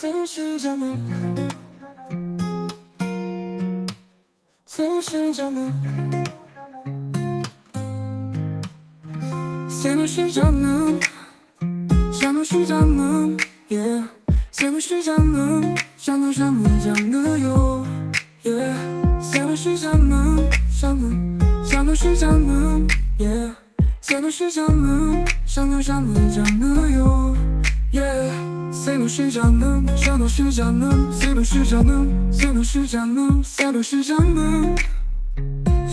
Seni canım, seni canım, seni canım, seni canım, yeah. Seni canım, canım yo, yeah. Seni canım, seni canım, yeah. Seni canım, canım yo, yeah. Seni canım, seni canım, seni canım, seni canım, seni canım,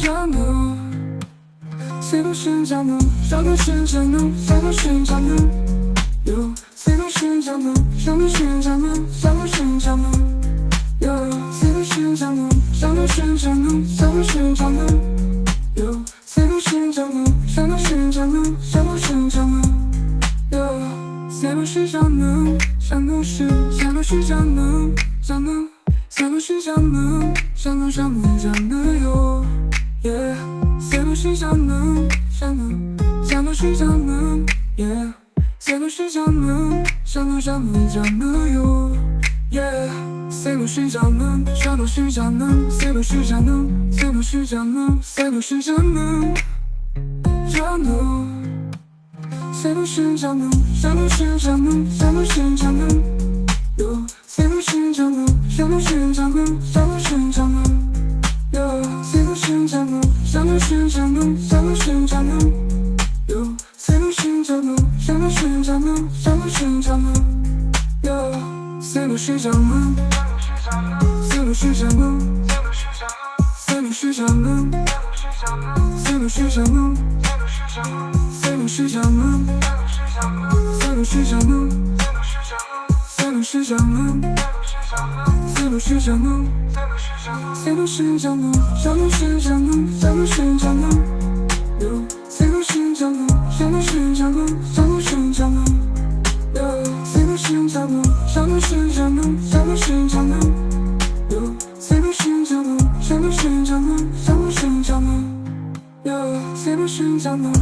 canım. Seni canım, seni canım, seni canım, yo. Seni canım, seni canım, seni canım, yo. Seni canım, seni canım, seni canım, yo. Seni canım, seni canım, seni canım, yo. Seni canım, seni canım, canım. Seni canım, canım yo, yeah. Seni canım, seni canım, yeah. Seni canım, canım yo, yeah. Seni canım, seni canım, seni canım, seni canım, seni canım, canım. Seni canım, seni canım, seni canım, yo. Seni canım, seni canım, seni canım, yo. Seni canım, seni canım, seni canım, yo. Seni canım, seni canım, seni canım, yo. Seni canım, seni canım, seni canım, seni canım, seni canım, seni canım, seni canım, seni canım, seni canım, seni canım, seni canım, yo. Seni canım, seni canım, seni canım, yo. Seni canım, seni canım, seni canım, yo. Seni canım, seni canım, seni canım, yo. Seni canım.